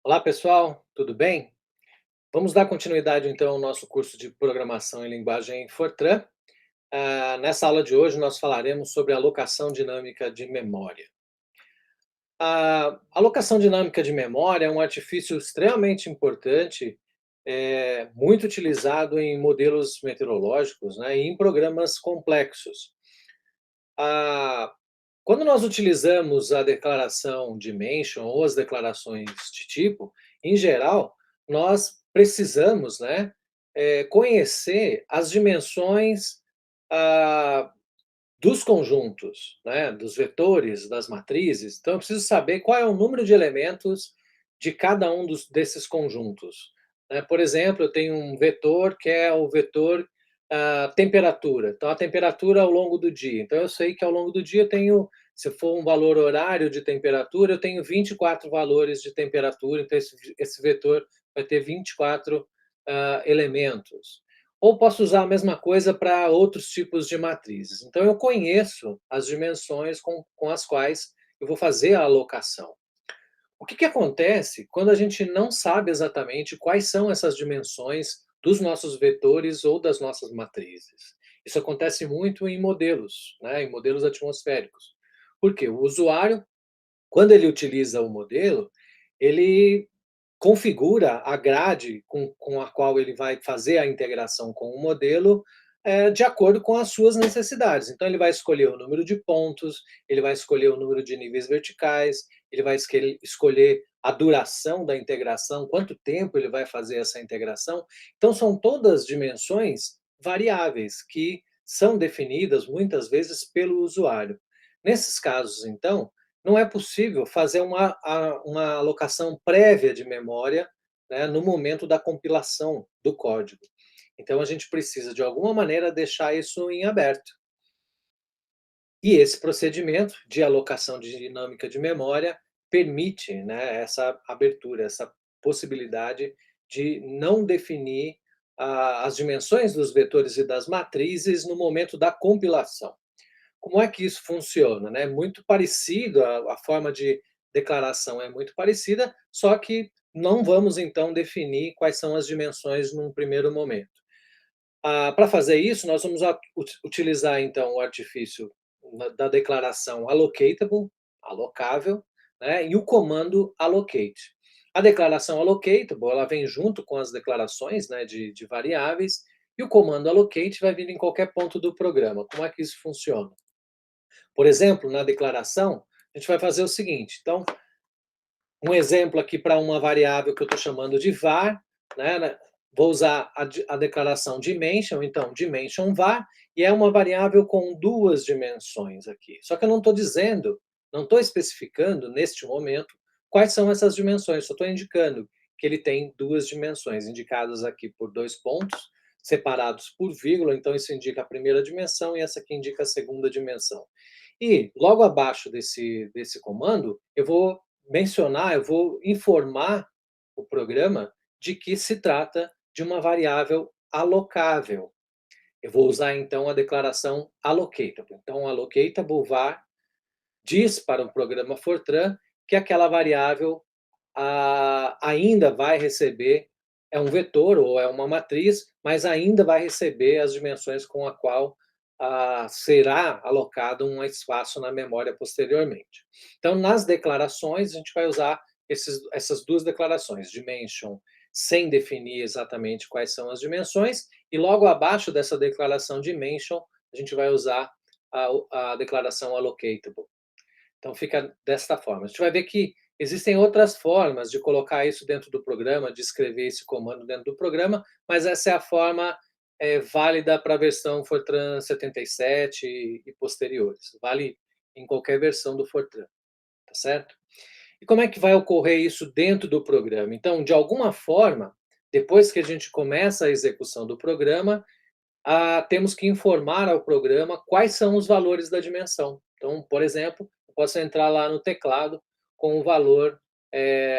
Olá pessoal, tudo bem? Vamos dar continuidade então ao nosso curso de programação em linguagem Fortran. Nessa aula de hoje nós falaremos sobre alocação dinâmica de memória. A alocação dinâmica de memória é um artifício extremamente importante, muito utilizado em modelos meteorológicos, né, e em programas complexos. Ah, Quando nós utilizamos a declaração dimension ou as declarações de tipo, em geral, nós precisamos, né, conhecer as dimensões, ah, dos conjuntos, né, dos vetores, das matrizes. Então eu preciso saber qual é o número de elementos de cada um desses conjuntos, né. Por exemplo, eu tenho um vetor que é o vetor, temperatura. Então a temperatura ao longo do dia. Então eu sei que ao longo do dia eu tenho, se for um valor horário de temperatura, eu tenho 24 valores de temperatura, então esse vetor vai ter 24, elementos. Ou posso usar a mesma coisa para outros tipos de matrizes. Então eu conheço as dimensões com as quais eu vou fazer a alocação. O que acontece quando a gente não sabe exatamente quais são essas dimensões dos nossos vetores ou das nossas matrizes? Isso acontece muito em modelos, né, em modelos atmosféricos. Por quê? O usuário, quando ele utiliza o modelo, ele configura a grade com a qual ele vai fazer a integração com o modelo, de acordo com as suas necessidades. Então ele vai escolher o número de pontos, ele vai escolher o número de níveis verticais, ele vai escolher a duração da integração, quanto tempo ele vai fazer essa integração. Então são todas dimensões variáveis que são definidas muitas vezes pelo usuário. Nesses casos, então, não é possível fazer uma alocação prévia de memória, né, no momento da compilação do código. Então a gente precisa, de alguma maneira, deixar isso em aberto. E esse procedimento de alocação de dinâmica de memória permite, né, essa abertura, essa possibilidade de não definir as dimensões dos vetores e das matrizes no momento da compilação. Como é que isso funciona, né? Muito parecido, a forma de declaração é muito parecida, só que não vamos então definir quais são as dimensões num primeiro momento. Para fazer isso, nós vamos utilizar então o artifício da declaração allocatable, alocável, né, e o comando allocate. A declaração allocatable, ela vem junto com as declarações, né, de variáveis, e o comando allocate vai vir em qualquer ponto do programa. Como é que isso funciona? Por exemplo, na declaração, a gente vai fazer o seguinte, então, um exemplo aqui para uma variável que eu estou chamando de var, né, vou usar a declaração dimension, então, dimension var, e é uma variável com duas dimensões aqui. Só que eu não estou dizendo, não estou especificando, neste momento, quais são essas dimensões, só estou indicando que ele tem duas dimensões, indicadas aqui por dois pontos, separados por vírgula, então isso indica a primeira dimensão e essa aqui indica a segunda dimensão. E logo abaixo desse comando, eu vou informar o programa de que se trata de uma variável alocável. Eu vou usar então a declaração allocatable. Então, allocatable var diz para o programa Fortran que aquela variável ainda vai receber, é um vetor ou é uma matriz, mas ainda vai receber as dimensões com a qual será alocado um espaço na memória posteriormente. Então, nas declarações, a gente vai usar essas duas declarações, dimension, sem definir exatamente quais são as dimensões, e logo abaixo dessa declaração dimension, a gente vai usar a declaração allocatable. Então fica desta forma. A gente vai ver que existem outras formas de colocar isso dentro do programa, de escrever esse comando dentro do programa, mas essa é a forma válida para a versão Fortran 77 e posteriores. Vale em qualquer versão do Fortran, tá certo? E como é que vai ocorrer isso dentro do programa? Então, de alguma forma, depois que a gente começa a execução do programa, temos que informar ao programa quais são os valores da dimensão. Então, por exemplo, eu posso entrar lá no teclado com o valor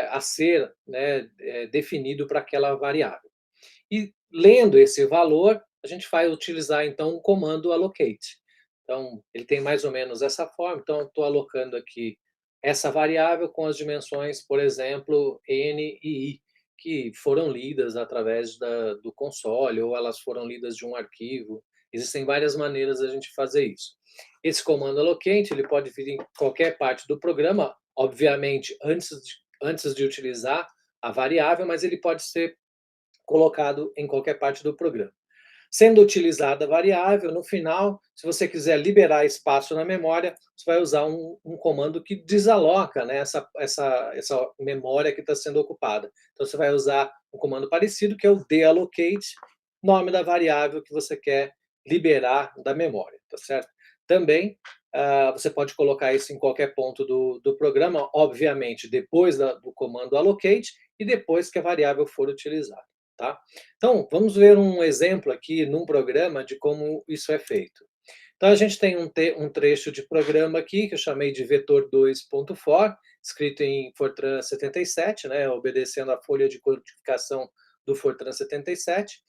a ser, né, definido para aquela variável. E lendo esse valor, a gente vai utilizar então o comando allocate. Então, ele tem mais ou menos essa forma. Então, estou alocando aqui essa variável com as dimensões, por exemplo, n e i, que foram lidas através do console, ou elas foram lidas de um arquivo. Existem várias maneiras da gente fazer isso. Esse comando allocate, ele pode vir em qualquer parte do programa, obviamente antes de utilizar a variável, mas ele pode ser colocado em qualquer parte do programa. Sendo utilizada a variável, no final, se você quiser liberar espaço na memória, você vai usar um comando que desaloca, né, essa memória que está sendo ocupada. Então, você vai usar um comando parecido, que é o deallocate, nome da variável que você quer liberar da memória, tá certo? Também, você pode colocar isso em qualquer ponto do programa, obviamente, depois do comando allocate e depois que a variável for utilizada. Tá? Então, vamos ver um exemplo aqui num programa de como isso é feito. Então, a gente tem um trecho de programa aqui que eu chamei de vetor2.for, escrito em Fortran 77, né, obedecendo a folha de codificação do Fortran 77.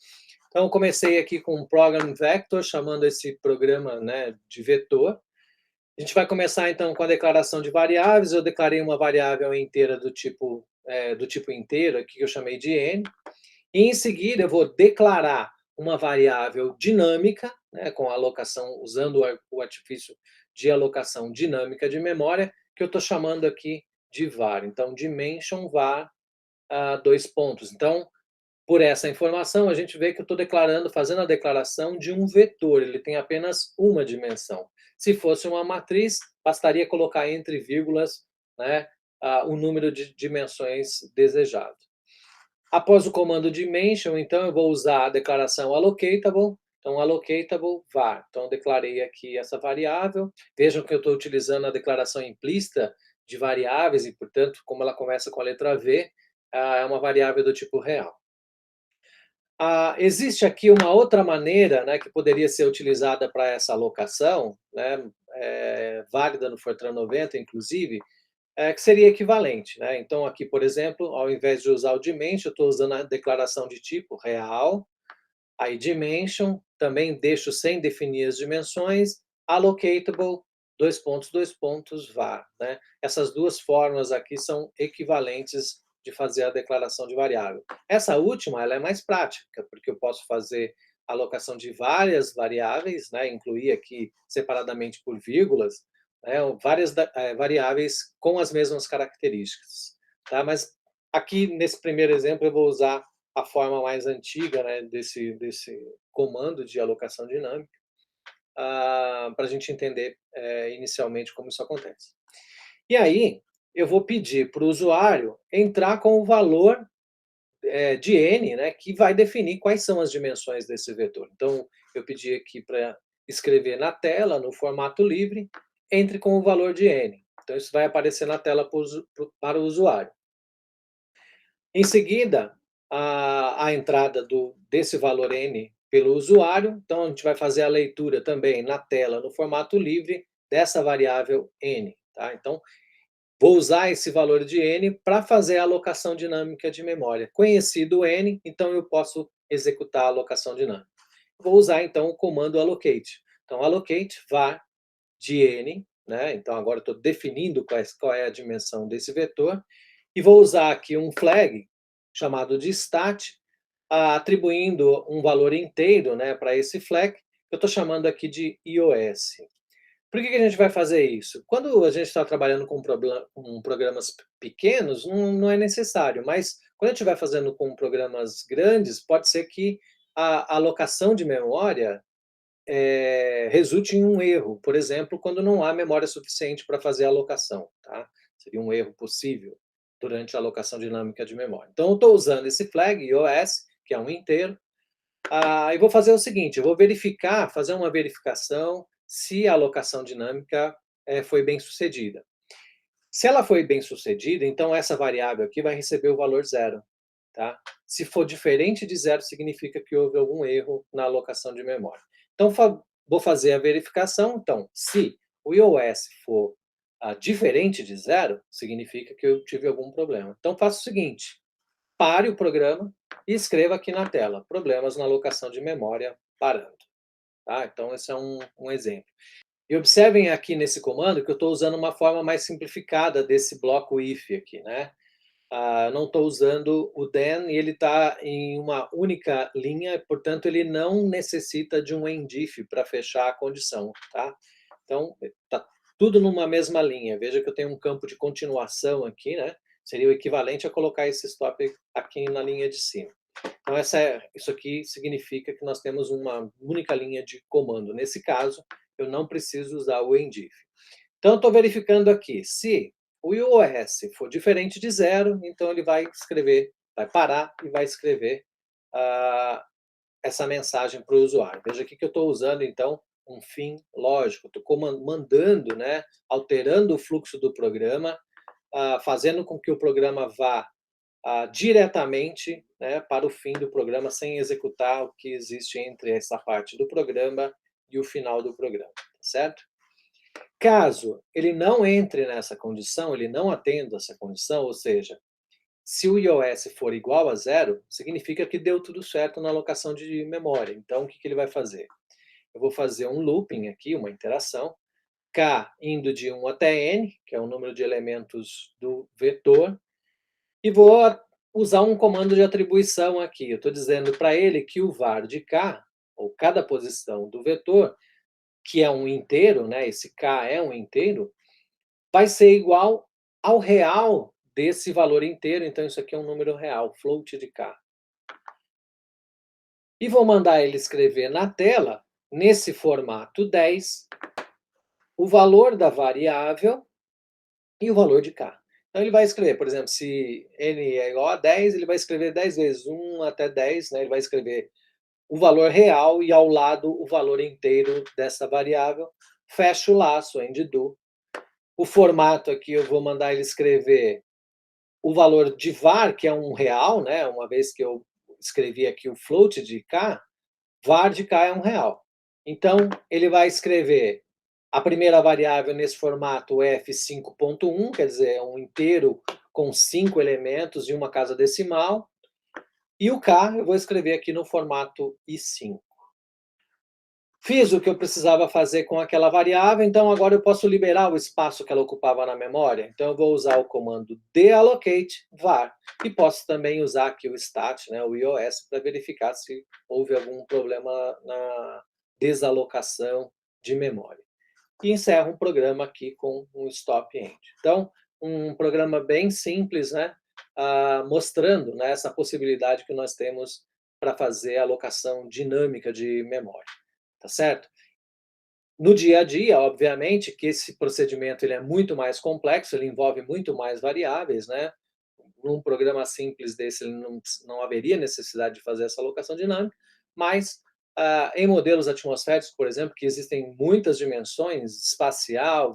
Então, eu comecei aqui com um program vector, chamando esse programa, né, de vetor. A gente vai começar, então, com a declaração de variáveis. Eu declarei uma variável inteira do tipo inteiro, aqui que eu chamei de n. E, em seguida, eu vou declarar uma variável dinâmica, né, com alocação, usando o artifício de alocação dinâmica de memória, que eu estou chamando aqui de var. Então, dimension var, dois pontos. Então, por essa informação, a gente vê que eu estou fazendo a declaração de um vetor, ele tem apenas uma dimensão. Se fosse uma matriz, bastaria colocar entre vírgulas, né, o número de dimensões desejado. Após o comando dimension, então, eu vou usar a declaração allocatable, então allocatable var. Então, eu declarei aqui essa variável. Vejam que eu estou utilizando a declaração implícita de variáveis e, portanto, como ela começa com a letra V, é uma variável do tipo real. Existe aqui uma outra maneira, né, que poderia ser utilizada para essa alocação, né, válida no Fortran 90, inclusive, que seria equivalente, né? Então, aqui, por exemplo, ao invés de usar o dimension, eu estou usando a declaração de tipo real, aí dimension, também deixo sem definir as dimensões, allocatable, dois pontos, var, né? Essas duas formas aqui são equivalentes de fazer a declaração de variável. Essa última, ela é mais prática, porque eu posso fazer alocação de várias variáveis, né? Incluir aqui separadamente por vírgulas, né? Várias variáveis com as mesmas características, tá? Mas aqui, nesse primeiro exemplo, eu vou usar a forma mais antiga, né, desse comando de alocação dinâmica, para a gente entender inicialmente como isso acontece. E aí, eu vou pedir para o usuário entrar com o valor de n, né, que vai definir quais são as dimensões desse vetor. Então, eu pedi aqui para escrever na tela, no formato livre, entre com o valor de n. Então, isso vai aparecer na tela para o usuário. Em seguida, a entrada desse valor n pelo usuário, então a gente vai fazer a leitura também na tela, no formato livre, dessa variável n. Tá? Então, vou usar esse valor de n para fazer a alocação dinâmica de memória. Conhecido n, então eu posso executar a alocação dinâmica. Vou usar, então, o comando allocate. Então, allocate var de n, né? Então, agora estou definindo qual é a dimensão desse vetor, e vou usar aqui um flag chamado de stat, atribuindo um valor inteiro, né, para esse flag, que eu estou chamando aqui de iOS. Por que a gente vai fazer isso? Quando a gente está trabalhando com programas pequenos, não é necessário, mas quando a gente vai fazendo com programas grandes, pode ser que a alocação de memória resulte em um erro, por exemplo, quando não há memória suficiente para fazer a alocação. Tá? Seria um erro possível durante a alocação dinâmica de memória. Então, eu estou usando esse flag, iOS, que é um inteiro, e vou fazer o seguinte, eu vou fazer uma verificação se a alocação dinâmica foi bem sucedida. Se ela foi bem sucedida, então essa variável aqui vai receber o valor zero. Tá? Se for diferente de zero, significa que houve algum erro na alocação de memória. Então, vou fazer a verificação. Então, se o iOS for diferente de zero, significa que eu tive algum problema. Então, faço o seguinte, pare o programa e escreva aqui na tela, problemas na alocação de memória parando. Tá? Então, esse é um exemplo. E observem aqui nesse comando que eu estou usando uma forma mais simplificada desse bloco if aqui, né? Não estou usando o then e ele está em uma única linha, portanto ele não necessita de um endif para fechar a condição, tá? Então está tudo numa mesma linha. Veja que eu tenho um campo de continuação aqui, né? Seria o equivalente a colocar esse stop aqui na linha de cima. Então isso aqui significa que nós temos uma única linha de comando. Nesse caso, eu não preciso usar o endif. Então, estou verificando aqui, se o iOS for diferente de 0, então ele vai escrever, vai parar e vai escrever essa mensagem para o usuário. Veja aqui que eu estou usando, então, um fim lógico. Estou mandando, né, alterando o fluxo do programa, fazendo com que o programa vá diretamente, né, para o fim do programa, sem executar o que existe entre essa parte do programa e o final do programa, certo? Caso ele não entre nessa condição, ele não atenda essa condição, ou seja, se o iOS for igual a 0, significa que deu tudo certo na alocação de memória. Então, o que ele vai fazer? Eu vou fazer um looping aqui, uma interação, k indo de 1 até n, que é o número de elementos do vetor, e vou usar um comando de atribuição aqui. Eu estou dizendo para ele que o var de k, ou cada posição do vetor, que é um inteiro, né, esse k é um inteiro, vai ser igual ao real desse valor inteiro. Então, isso aqui é um número real, float de k. E vou mandar ele escrever na tela, nesse formato 10, o valor da variável e o valor de k. Então, ele vai escrever, por exemplo, se n é igual a 10, ele vai escrever 10 vezes 1 até 10, né? Ele vai escrever o valor real e ao lado o valor inteiro dessa variável. Fecha o laço, end do. O formato aqui eu vou mandar ele escrever o valor de var, que é um real, né? Uma vez que eu escrevi aqui o float de k, var de k é um real. Então, ele vai escrever a primeira variável nesse formato f5.1, quer dizer, é um inteiro com 5 elementos e uma casa decimal. E o k eu vou escrever aqui no formato i5. Fiz o que eu precisava fazer com aquela variável, então agora eu posso liberar o espaço que ela ocupava na memória. Então eu vou usar o comando deallocate var e posso também usar aqui o stat, né, o iOS, para verificar se houve algum problema na desalocação de memória. E encerro o programa aqui com um stop end. Então, um programa bem simples, né, mostrando, né, essa possibilidade que nós temos para fazer a alocação dinâmica de memória. Tá certo? No dia a dia, obviamente, que esse procedimento ele é muito mais complexo, ele envolve muito mais variáveis, né? Num programa simples desse, ele não haveria necessidade de fazer essa alocação dinâmica, mas em modelos atmosféricos, por exemplo, que existem muitas dimensões, espacial,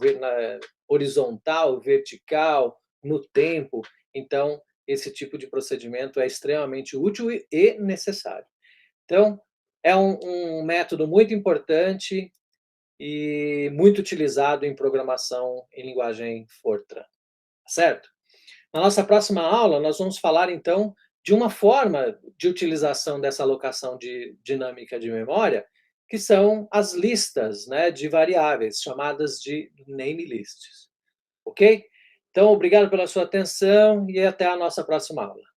horizontal, vertical, no tempo, então esse tipo de procedimento é extremamente útil e necessário. Então, é um método muito importante e muito utilizado em programação em linguagem Fortran, certo? Na nossa próxima aula, nós vamos falar, então, de uma forma de utilização dessa alocação dinâmica de memória, que são as listas, né, de variáveis, chamadas de name lists. Ok? Então, obrigado pela sua atenção e até a nossa próxima aula.